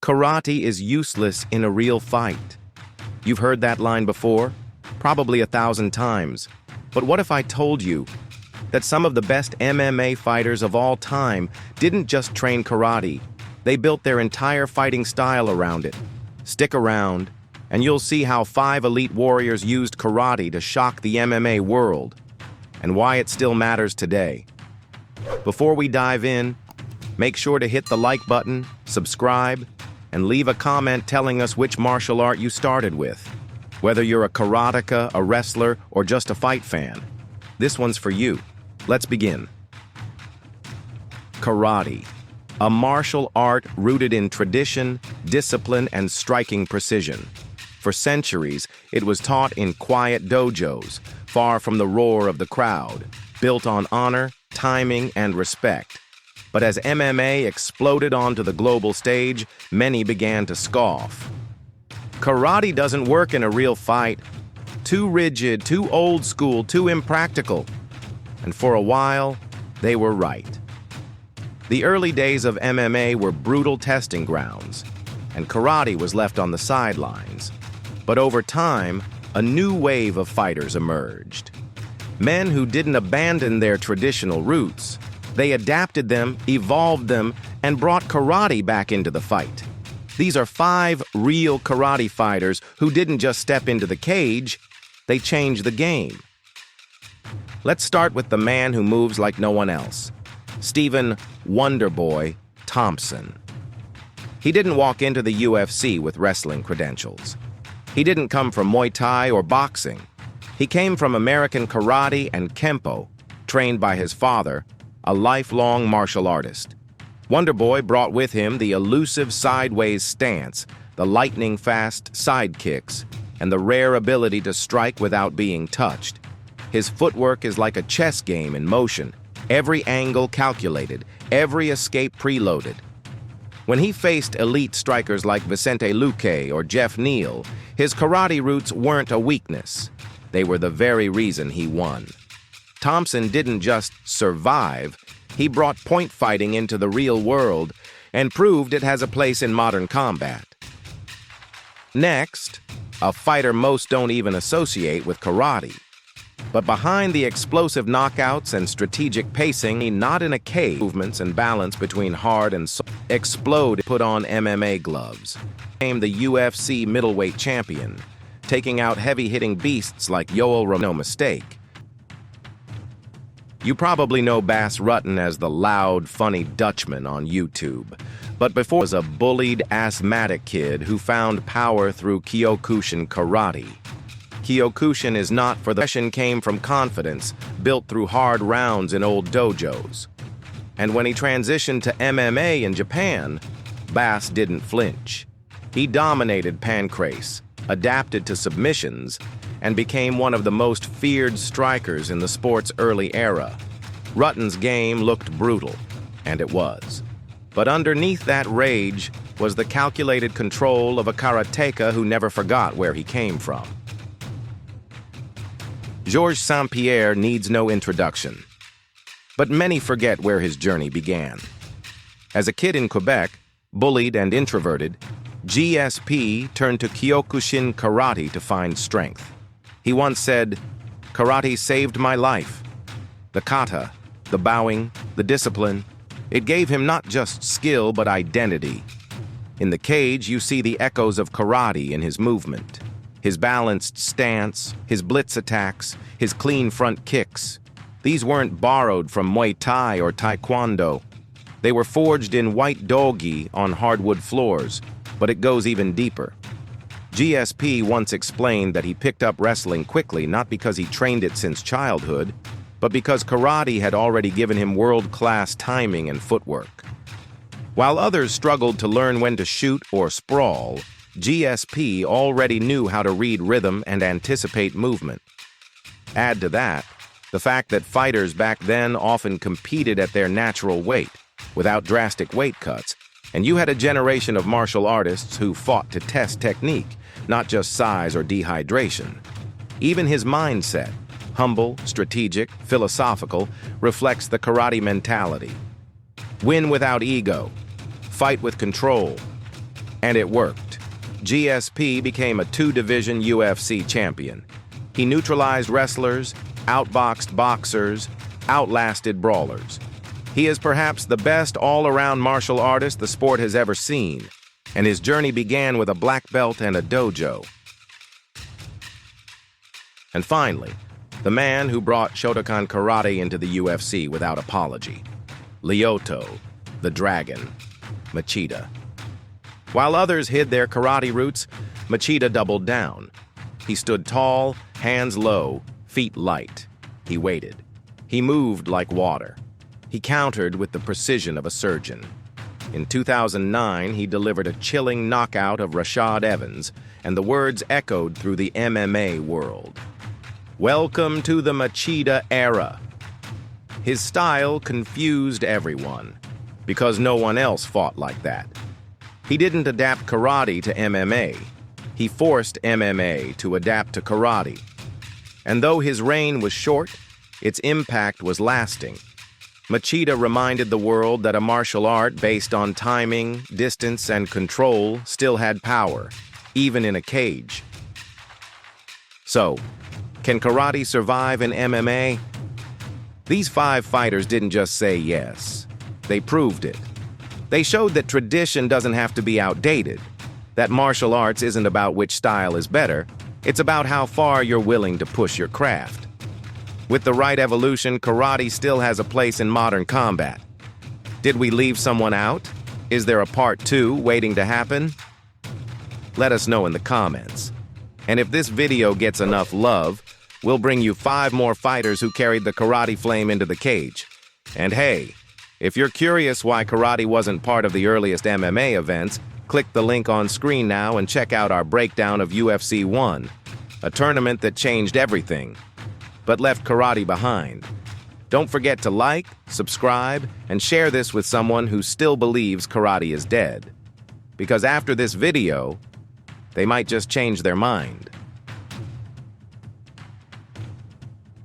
Karate is useless in a real fight. You've heard that line before? Probably 1,000 times. But what if I told you that some of the best MMA fighters of all time didn't just train karate, they built their entire fighting style around it? Stick around, and you'll see how 5 elite warriors used karate to shock the MMA world, and why it still matters today. Before we dive in, make sure to hit the like button, subscribe, and leave a comment telling us which martial art you started with. Whether you're a karateka, a wrestler, or just a fight fan, this one's for you. Let's begin. Karate, a martial art rooted in tradition, discipline, and striking precision. For centuries, it was taught in quiet dojos, far from the roar of the crowd, built on honor, timing, and respect. But as MMA exploded onto the global stage, many began to scoff. Karate doesn't work in a real fight. Too rigid, too old school, too impractical. And for a while, they were right. The early days of MMA were brutal testing grounds, and karate was left on the sidelines. But over time, a new wave of fighters emerged. Men who didn't abandon their traditional roots. They adapted them, evolved them, and brought karate back into the fight. These are 5 real karate fighters who didn't just step into the cage, they changed the game. Let's start with the man who moves like no one else, Stephen Wonderboy Thompson. He didn't walk into the UFC with wrestling credentials. He didn't come from Muay Thai or boxing. He came from American karate and kempo, trained by his father, a lifelong martial artist. Wonderboy brought with him the elusive sideways stance, the lightning-fast side kicks, and the rare ability to strike without being touched. His footwork is like a chess game in motion, every angle calculated, every escape preloaded. When he faced elite strikers like Vicente Luque or Jeff Neal, his karate roots weren't a weakness. They were the very reason he won. Thompson didn't just survive, he brought point fighting into the real world and proved it has a place in modern combat. Next, a fighter most don't even associate with karate. But behind the explosive knockouts and strategic pacing, not in a cage, movements and balance between hard and soft, put on MMA gloves. Became the UFC middleweight champion, taking out heavy-hitting beasts like Yoel Romero. No mistake. You probably know Bas Rutten as the loud, funny Dutchman on YouTube. But before was a bullied, asthmatic kid who found power through Kyokushin karate. Kyokushin is not for the passion came from confidence, built through hard rounds in old dojos. And when he transitioned to MMA in Japan, Bas didn't flinch. He dominated pancrase, adapted to submissions, and became one of the most feared strikers in the sport's early era. Rutten's game looked brutal, and it was. But underneath that rage was the calculated control of a karateka who never forgot where he came from. Georges St-Pierre needs no introduction, but many forget where his journey began. As a kid in Quebec, bullied and introverted, GSP turned to Kyokushin karate to find strength. He once said, "Karate saved my life." The kata, the bowing, the discipline, it gave him not just skill but identity. In the cage, you see the echoes of karate in his movement. His balanced stance, his blitz attacks, his clean front kicks. These weren't borrowed from Muay Thai or Taekwondo. They were forged in white dogi on hardwood floors, but it goes even deeper. GSP once explained that he picked up wrestling quickly not because he trained it since childhood, but because karate had already given him world-class timing and footwork. While others struggled to learn when to shoot or sprawl, GSP already knew how to read rhythm and anticipate movement. Add to that the fact that fighters back then often competed at their natural weight, without drastic weight cuts, and you had a generation of martial artists who fought to test technique, not just size or dehydration. Even his mindset, humble, strategic, philosophical, reflects the karate mentality. Win without ego, fight with control, And it worked. GSP became a two-division UFC champion. He neutralized wrestlers, outboxed boxers, outlasted brawlers. He is perhaps the best all-around martial artist the sport has ever seen, and his journey began with a black belt and a dojo. And finally, the man who brought Shotokan Karate into the UFC without apology, Lyoto, the Dragon, Machida. While others hid their karate roots, Machida doubled down. He stood tall, hands low, feet light. He waited. He moved like water. He countered with the precision of a surgeon. In 2009, he delivered a chilling knockout of Rashad Evans, and the words echoed through the MMA world. Welcome to the Machida era. His style confused everyone, because no one else fought like that. He didn't adapt karate to MMA. He forced MMA to adapt to karate. And though his reign was short, its impact was lasting. Machida reminded the world that a martial art based on timing, distance, and control still had power, even in a cage. So, can karate survive in MMA? These 5 fighters didn't just say yes. They proved it. They showed that tradition doesn't have to be outdated, that martial arts isn't about which style is better, it's about how far you're willing to push your craft. With the right evolution, karate still has a place in modern combat. Did we leave someone out? Is there a part 2 waiting to happen? Let us know in the comments. And if this video gets enough love, we'll bring you 5 more fighters who carried the karate flame into the cage. And hey, if you're curious why karate wasn't part of the earliest MMA events, click the link on screen now and check out our breakdown of UFC 1, a tournament that changed everything, but left karate behind. Don't forget to like, subscribe, and share this with someone who still believes karate is dead. Because after this video, they might just change their mind.